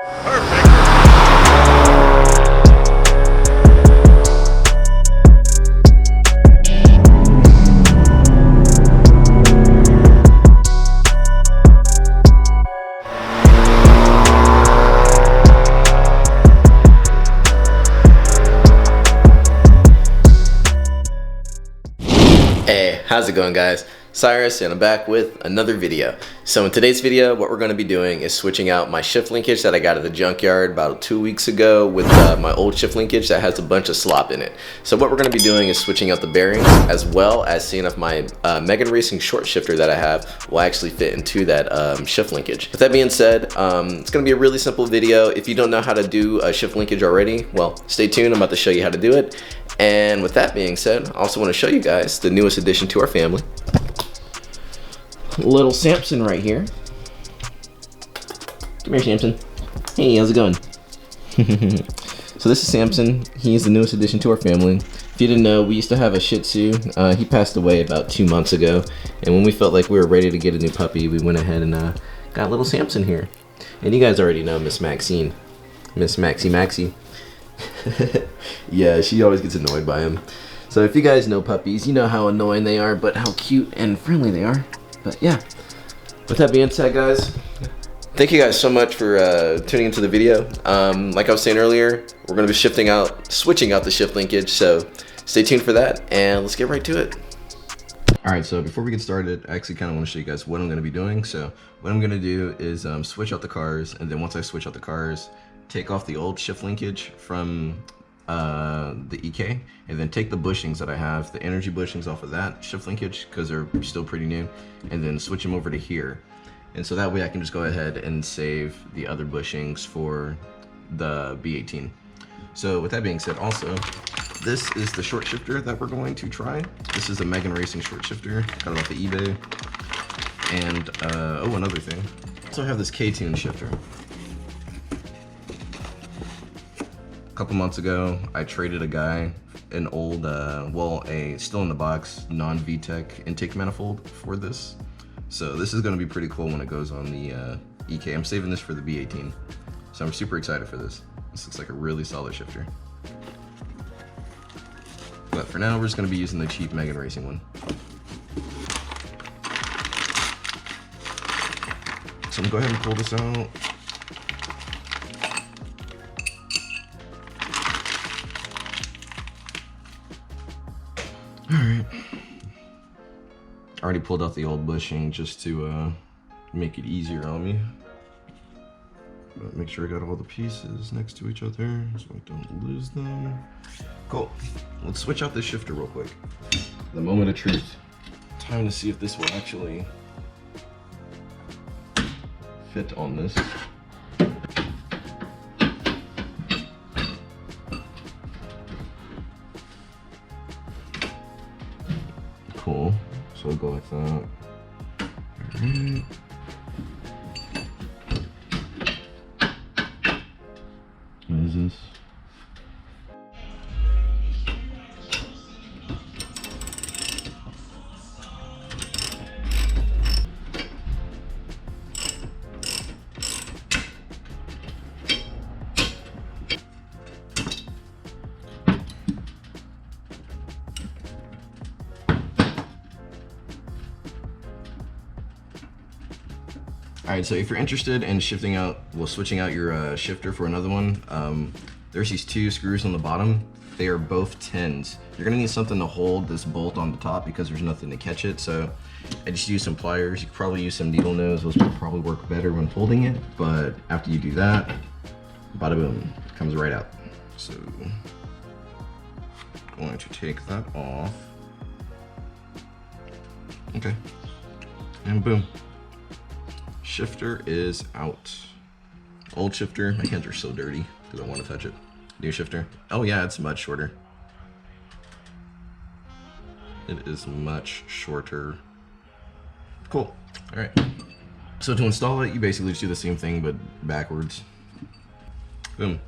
Hey, how's it going, guys? Cyrus, and I'm back with another video. So in today's video, what we're going to be doing is switching out my shift linkage that I got at the junkyard about 2 weeks ago with my old shift linkage that has a bunch of slop in it. So what we're going to be doing is switching out the bearings, as well as seeing if my Mugen Racing short shifter that I have will actually fit into that shift linkage. With that being said, it's going to be a really simple video. If you don't know how to do a shift linkage already, well, stay tuned. I'm about to show you how to do it. And with that being said, I also want to show you guys the newest addition to our family. Little Samson right here. Come here, Samson. Hey, how's it going? So this is Samson. He's the newest addition to our family. If you didn't know, we used to have a Shih Tzu. He passed away about 2 months ago. And when we felt like we were ready to get a new puppy, we went ahead and got little Samson here. And you guys already know Miss Maxine. Miss Maxie. Yeah, she always gets annoyed by him. So if you guys know puppies, you know how annoying they are, but how cute and friendly they are. But yeah, with that being said, guys, thank you guys so much for tuning into the video. Like I was saying earlier, we're going to be switching out the shift linkage, so stay tuned for that, and let's get right to it. Alright, so before we get started, I actually kind of want to show you guys what I'm going to be doing. So what I'm going to do is switch out the cars, and then once I switch out the cars, take off the old shift linkage from the EK, and then take the bushings that I have, the energy bushings off of that shift linkage, because they're still pretty new, and then switch them over to here. And so that way I can just go ahead and save the other bushings for the B18. So with that being said, also, this is the short shifter that we're going to try. This is a Mugen Racing short shifter, got it off of eBay. And, oh, another thing. So I have this K-Tune shifter. A couple months ago, I traded a guy an old, a still in the box, non-VTEC intake manifold for this. So this is going to be pretty cool when it goes on the EK. I'm saving this for the B18. So I'm super excited for this. This looks like a really solid shifter. But for now, we're just going to be using the cheap Mugen Racing one. So I'm going to go ahead and pull this out. Alright, I already pulled out the old bushing just to make it easier on me. But make sure I got all the pieces next to each other so I don't lose them. Cool, let's switch out this shifter real quick. The moment of truth. Time to see if this will actually fit on this. Cool. So we'll go like that. Alright. What is this? Alright, so if you're interested in switching out your shifter for another one, there's these two screws on the bottom. They are both 10s. You're gonna need something to hold this bolt on the top because there's nothing to catch it. So I just use some pliers. You could probably use some needle nose. Those will probably work better when holding it. But after you do that, bada boom, it comes right out. So I'm going to take that off. Okay, and boom. Shifter is out. Old shifter, my hands are so dirty because I want to touch it. New shifter, oh yeah, it's much shorter. It is much shorter. Cool, all right. So to install it, you basically just do the same thing but backwards. Boom.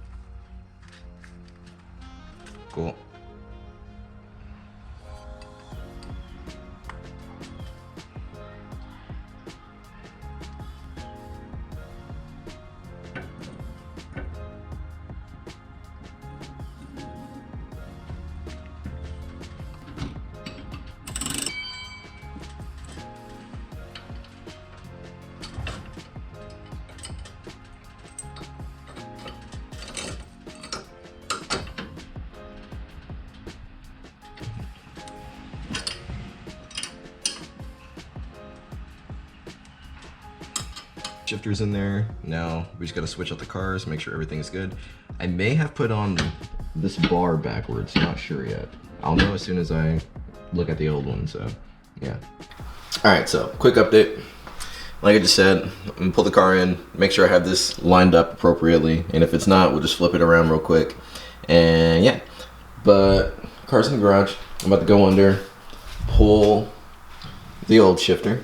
Cool. shifters in there. Now we just gotta switch out the cars, make sure everything's good. I may have put on this bar backwards, not sure yet. I'll know as soon as I look at the old one, so yeah. All right, so quick update. Like I just said, I'm gonna pull the car in, make sure I have this lined up appropriately, and if it's not, we'll just flip it around real quick. And yeah, but car's in the garage. I'm about to go under, pull the old shifter.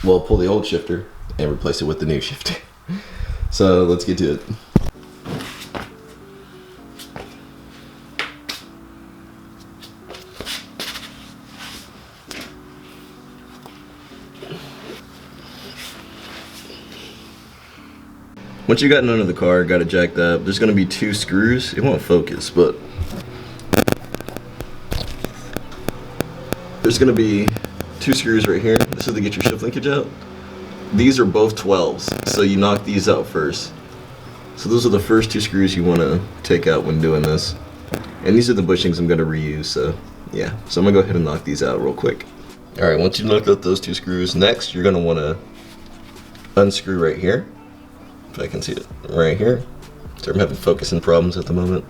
We'll pull the old shifter and replace it with the new shifter. So let's get to it. Once you got none of the car, got it jacked up, there's gonna be 2 screws. It won't focus, but there's gonna be 2 screws right here. This is to get your shift linkage out. These are both 12s, so you knock these out first. So those are the first 2 screws you wanna take out when doing this. And these are the bushings I'm gonna reuse, so yeah. So I'm gonna go ahead and knock these out real quick. All right, once you knock out those 2 screws, next you're gonna wanna unscrew right here. If I can see it right here. So I'm having focusing problems at the moment,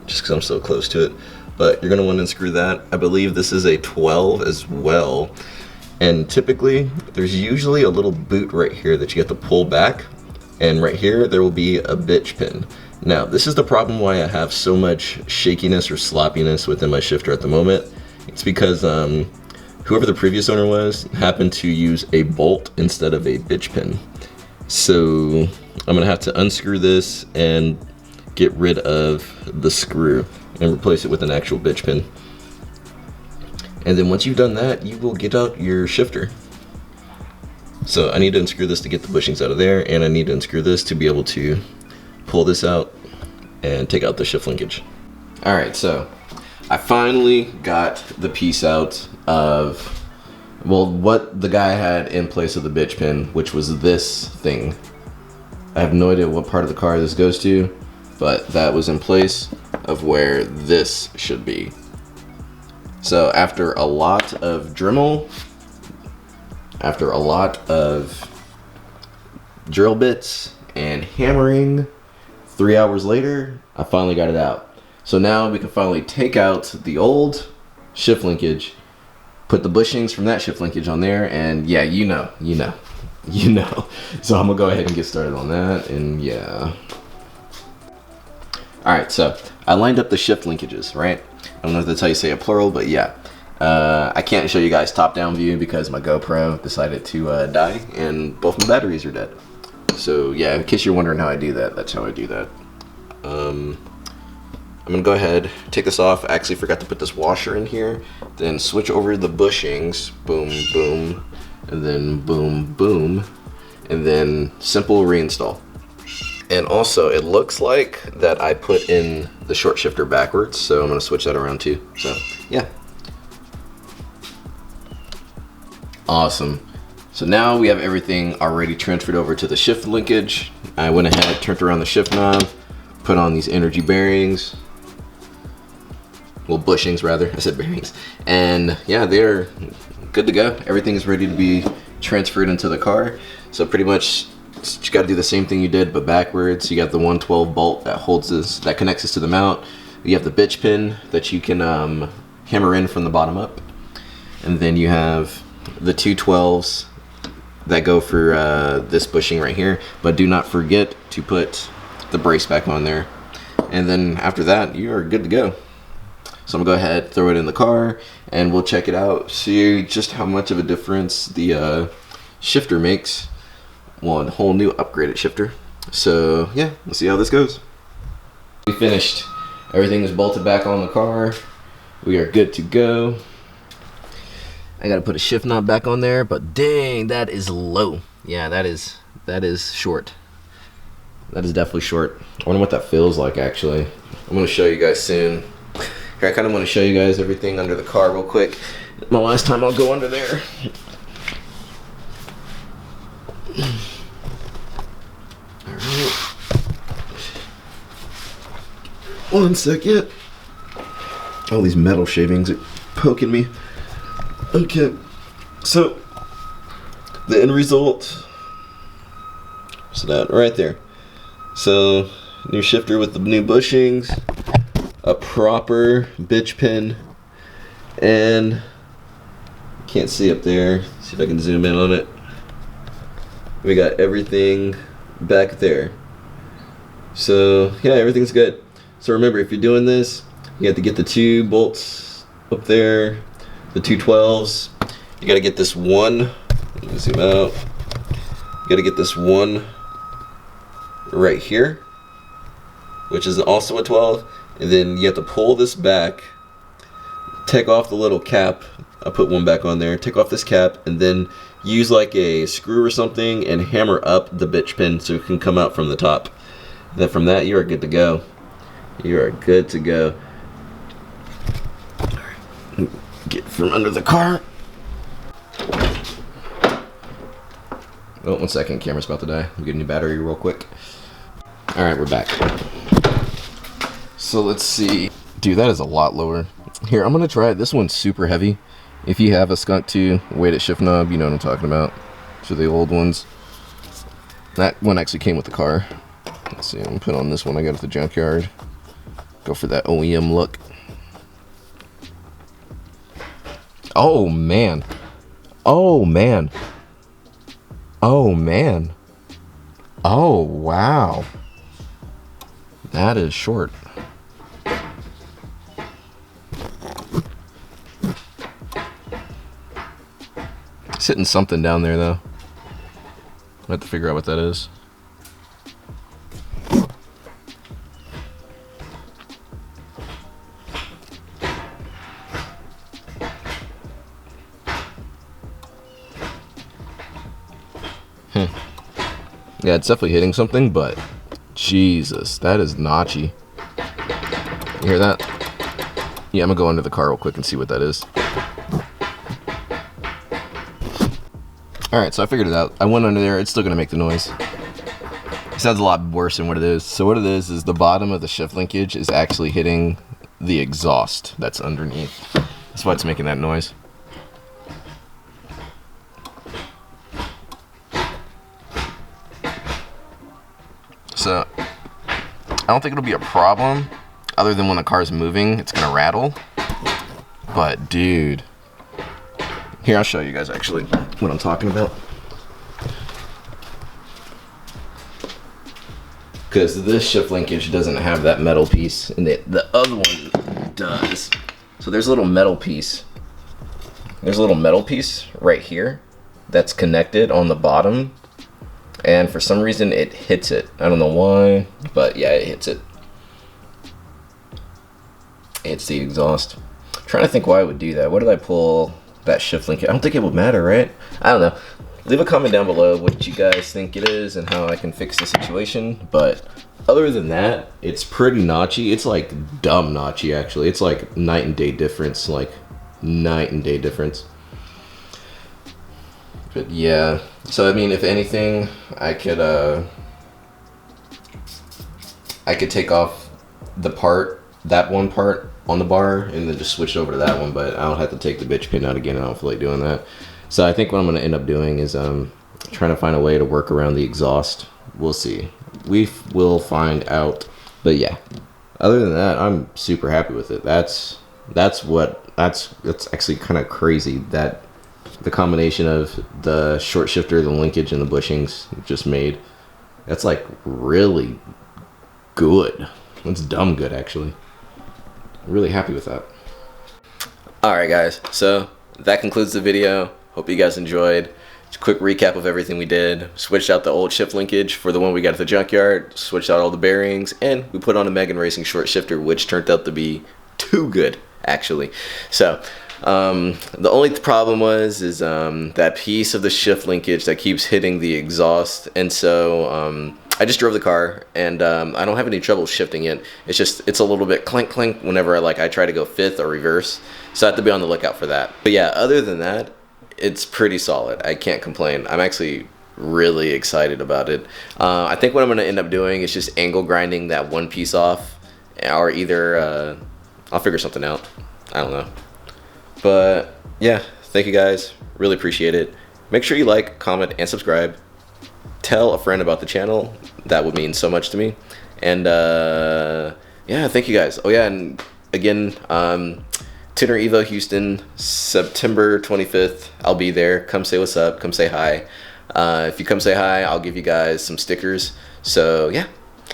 just because I'm so close to it. But you're going to want to unscrew that. I believe this is a 12 as well. And typically, there's usually a little boot right here that you have to pull back. And right here, there will be a bitch pin. Now, this is the problem why I have so much shakiness or sloppiness within my shifter at the moment. It's because whoever the previous owner was happened to use a bolt instead of a bitch pin. So I'm gonna have to unscrew this and get rid of the screw and replace it with an actual bitch pin. And then once you've done that, you will get out your shifter. So I need to unscrew this to get the bushings out of there, and I need to unscrew this to be able to pull this out and take out the shift linkage. All right, so I finally got the piece out of, well, what the guy had in place of the bitch pin, which was this thing. I have no idea what part of the car this goes to, but that was in place of where this should be. So after a lot of Dremel, after a lot of drill bits and hammering, 3 hours later, I finally got it out. So now we can finally take out the old shift linkage, put the bushings from that shift linkage on there, and yeah, you know. So I'm gonna go ahead and get started on that, and yeah. All right, so I lined up the shift linkages, right? I don't know if that's how you say a plural, but yeah. I can't show you guys top-down view because my GoPro decided to die, and both my batteries are dead. So yeah, in case you're wondering how I do that, that's how I do that. I'm gonna go ahead, take this off. I actually forgot to put this washer in here. Then switch over the bushings, boom, boom, and then boom, boom, and then simple reinstall. And also, it looks like that I put in the short shifter backwards, so I'm gonna switch that around too. So yeah. Awesome. So now we have everything already transferred over to the shift linkage. I went ahead, turned around the shift knob, put on these energy bearings. Well, bushings rather, I said bearings. And yeah, they're good to go. Everything is ready to be transferred into the car. So pretty much you gotta do the same thing you did, but backwards. You got the 112 bolt that holds this, that connects this to the mount. You have the bitch pin that you can hammer in from the bottom up. And then you have the 212s that go for this bushing right here. But do not forget to put the brace back on there. And then after that, you are good to go. So I'm gonna go ahead, throw it in the car, and we'll check it out, see just how much of a difference the shifter makes. Well, a whole new upgraded shifter. So yeah, let's see how this goes. We finished. Everything is bolted back on the car. We are good to go. I gotta put a shift knob back on there, but dang, that is low. Yeah, that is short. That is definitely short. I wonder what that feels like actually. I'm gonna show you guys soon. Here, I kind of want to show you guys everything under the car real quick. My last time I'll go under there. Alright. One second. All these metal shavings are poking me. Okay. So, the end result So that right there. So new shifter with the new bushings, a proper bitch pin, and can't see up there. See if I can zoom in on it. We got everything back there. So yeah, everything's good. So remember, if you're doing this, you have to get the 2 bolts up there, the 2 12s. You gotta get this one. Let me zoom out. You gotta get this one right here, which is also a 12, and then you have to pull this back, take off the little cap. I put one back on there. Take off this cap, and then use like a screw or something and hammer up the bitch pin so it can come out from the top. And then from that, you are good to go. You are good to go. Alright, get from under the car. Oh, 1 second, camera's about to die. I'm getting a new battery real quick. Alright, we're back. So let's see. Dude, that is a lot lower. Here, I'm gonna try it. This one's super heavy. If you have a Skunk 2 weighted shift knob, you know what I'm talking about. So the old ones. That one actually came with the car. Let's see, I'm gonna put on this one I got at the junkyard. Go for that OEM look. Oh man. Oh man. Oh man. Oh wow. That is short. It's hitting something down there though. I have to figure out what that is. Yeah, it's definitely hitting something, but Jesus, that is notchy. You hear that? Yeah, I'm gonna go under the car real quick and see what that is. Alright, so I figured it out. I went under there, it's still gonna make the noise. It sounds a lot worse than what it is. So what it is the bottom of the shift linkage is actually hitting the exhaust that's underneath. That's why it's making that noise. So, I don't think it'll be a problem, other than when the car's moving, it's gonna rattle. But dude, here I'll show you guys actually what I'm talking about. Because this shift linkage doesn't have that metal piece, and the other one does. So there's a little metal piece. There's a little metal piece right here that's connected on the bottom. And for some reason it hits it. I don't know why, but yeah, it hits it. It's the exhaust. I'm trying to think why I would do that. What did I pull that shift link? I don't think it would matter, right? I don't know. Leave a comment down below what you guys think it is and how I can fix the situation. But other than that, it's pretty notchy. It's like dumb notchy actually. It's like night and day difference, like night and day difference. But yeah, so I mean, if anything, I could take off the part, that one part on the bar, and then just switch over to that one. But I don't have to take the bitch pin out again. I don't feel like doing that. So I think what I'm gonna end up doing is trying to find a way to work around the exhaust. We'll see. We will find out. But yeah, other than that, I'm super happy with it. That's actually kind of crazy that the combination of the short shifter, the linkage, and the bushings just made. That's like really good. That's dumb good actually. Really happy with that. Alright guys, so that concludes the video. Hope you guys enjoyed. Just a quick recap of everything we did. Switched out the old shift linkage for the one we got at the junkyard. Switched out all the bearings, and we put on a Mugen Racing short shifter, which turned out to be too good actually. So the only problem is that piece of the shift linkage that keeps hitting the exhaust, and so I just drove the car, and I don't have any trouble shifting it. It's a little bit clink clink whenever I try to go fifth or reverse, so I have to be on the lookout for that. But yeah, other than that, it's pretty solid. I can't complain. I'm actually really excited about it. I think what I'm going to end up doing is just angle grinding that one piece off, or either I'll figure something out. I don't know. But yeah, thank you guys. Really appreciate it. Make sure you like, comment, and subscribe. tell a friend about the channel. That would mean so much to me. And yeah, thank you guys. Oh yeah, and again, Tuner Evo Houston, September 25th. I'll be there. Come say what's up. Come say hi. If you come say hi, I'll give you guys some stickers. So yeah,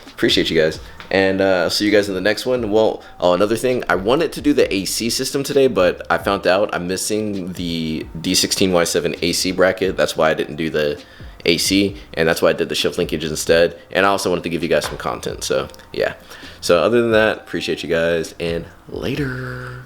appreciate you guys. And I'll see you guys in the next one. Well, oh, another thing, I wanted to do the AC system today, but I found out I'm missing the D16Y7 AC bracket. That's why I didn't do the AC, and that's why I did the shift linkages instead. And I also wanted to give you guys some content. So yeah. So other than that, appreciate you guys, and later.